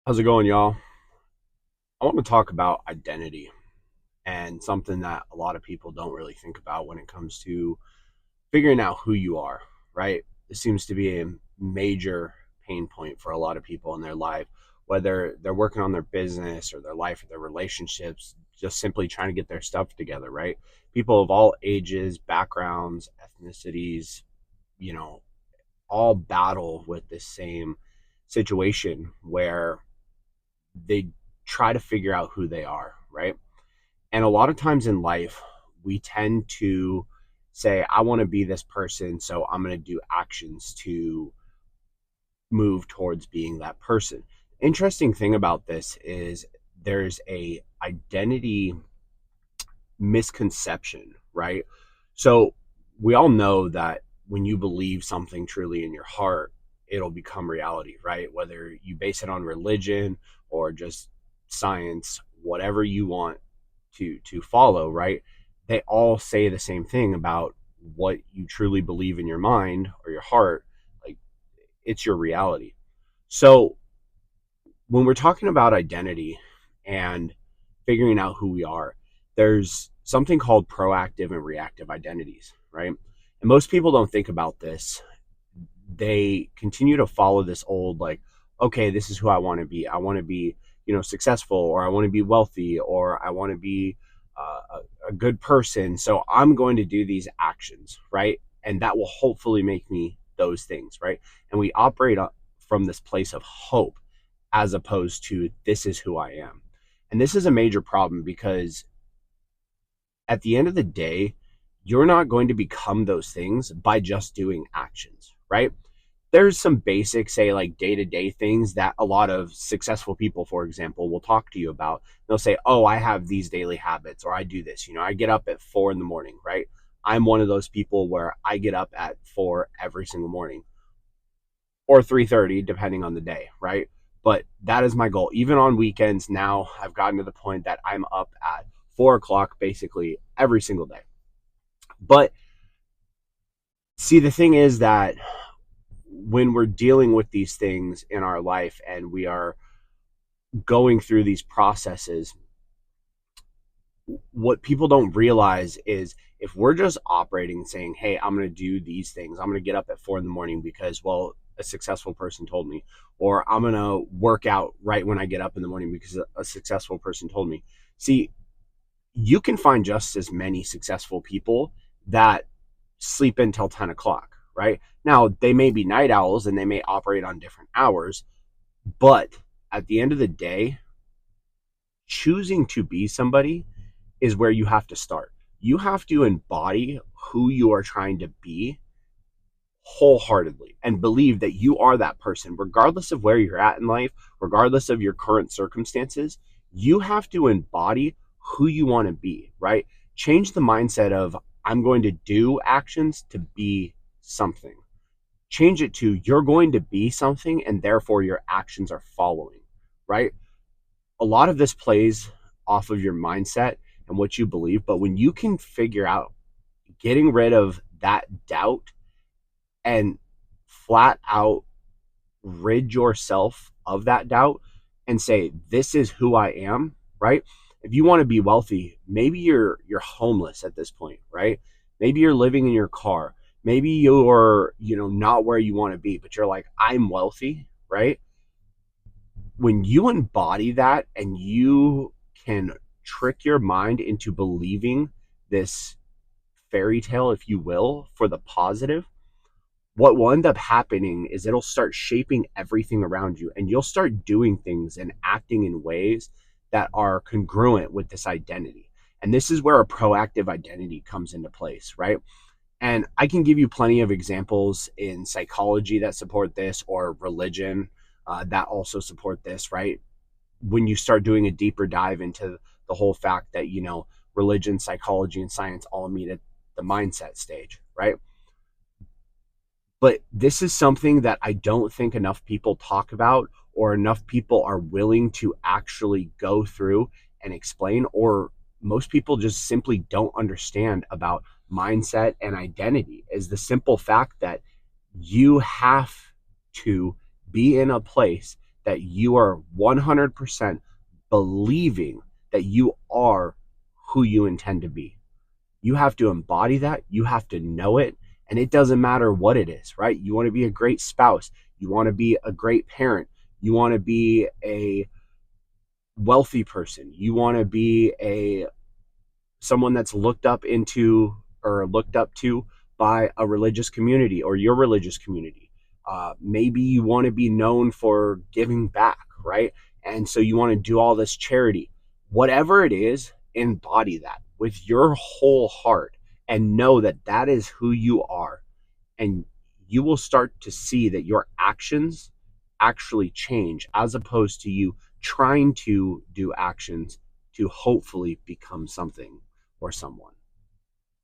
How's it going, y'all? I want to talk about identity and something that a lot of people don't really think about when it comes to figuring out who you are, right? This seems to be a major pain point for a lot of people in their life, whether they're working on their business or their life or their relationships, just simply trying to get their stuff together, right? People of all ages, backgrounds, ethnicities, you know, all battle with this same situation where they try to figure out who they are, right? And a lot of times in life, we tend to say, I want to be this person, so I'm going to do actions to move towards being that person. Interesting thing about this is there's a identity misconception, right? So we all know that when you believe something truly in your heart, it'll become reality, right? Whether you base it on religion or just science, whatever you want to follow, right? They all say the same thing about what you truly believe in your mind or your heart, like it's your reality. So when we're talking about identity and figuring out who we are, there's something called proactive and reactive identities, right? And most people don't think about this. They continue to follow this old, like, okay, this is who I want to be. I want to be, successful, or I want to be wealthy, or I want to be a good person. So I'm going to do these actions, right? And that will hopefully make me those things, right? And we operate from this place of hope as opposed to this is who I am. And this is a major problem because at the end of the day, you're not going to become those things by just doing actions, right? There's some basic, say, like day to day things that a lot of successful people, for example, will talk to you about. They'll say, oh, I have these daily habits, or I do this. I get up at 4 in the morning, right? I'm one of those people where I get up at 4 every single morning, or 3:30 depending on the day, right? But that is my goal. Even on weekends now, I've gotten to the point that I'm up at 4 o'clock basically every single day. But see, the thing is that when we're dealing with these things in our life and we are going through these processes, what people don't realize is if we're just operating and saying, hey, I'm going to do these things, I'm going to get up at 4 in the morning because, well, a successful person told me, or I'm going to work out right when I get up in the morning because a successful person told me. See, you can find just as many successful people that sleep until 10 o'clock, right? Now, they may be night owls and they may operate on different hours, but at the end of the day, choosing to be somebody is where you have to start. You have to embody who you are trying to be wholeheartedly and believe that you are that person, regardless of where you're at in life, regardless of your current circumstances. You have to embody who you want to be, right? Change the mindset of, I'm going to do actions to be something. Change it to, you're going to be something and therefore your actions are following, right? A lot of this plays off of your mindset and what you believe. But when you can figure out getting rid of that doubt and flat out rid yourself of that doubt and say, this is who I am, right? If you want to be wealthy, maybe you're homeless at this point, right? Maybe you're living in your car. Maybe you're, not where you want to be, but you're like, I'm wealthy, right? When you embody that and you can trick your mind into believing this fairy tale, if you will, for the positive, what will end up happening is it'll start shaping everything around you and you'll start doing things and acting in ways that are congruent with this identity. And this is where a proactive identity comes into place, right? And I can give you plenty of examples in psychology that support this, or religion that also support this, right? When you start doing a deeper dive into the whole fact that, religion, psychology, and science all meet at the mindset stage, right? But this is something that I don't think enough people talk about, or enough people are willing to actually go through and explain, or most people just simply don't understand about mindset and identity, is the simple fact that you have to be in a place that you are 100% believing that you are who you intend to be. You have to embody that. You have to know it. And it doesn't matter what it is, right? You want to be a great spouse. You want to be a great parent. You want to be a wealthy person. You want to be a someone that's looked up into or looked up to by a religious community or your religious community. Maybe you want to be known for giving back, right? And so you want to do all this charity. Whatever it is, embody that with your whole heart and know that that is who you are. And you will start to see that your actions actually change as opposed to you trying to do actions to hopefully become something or someone.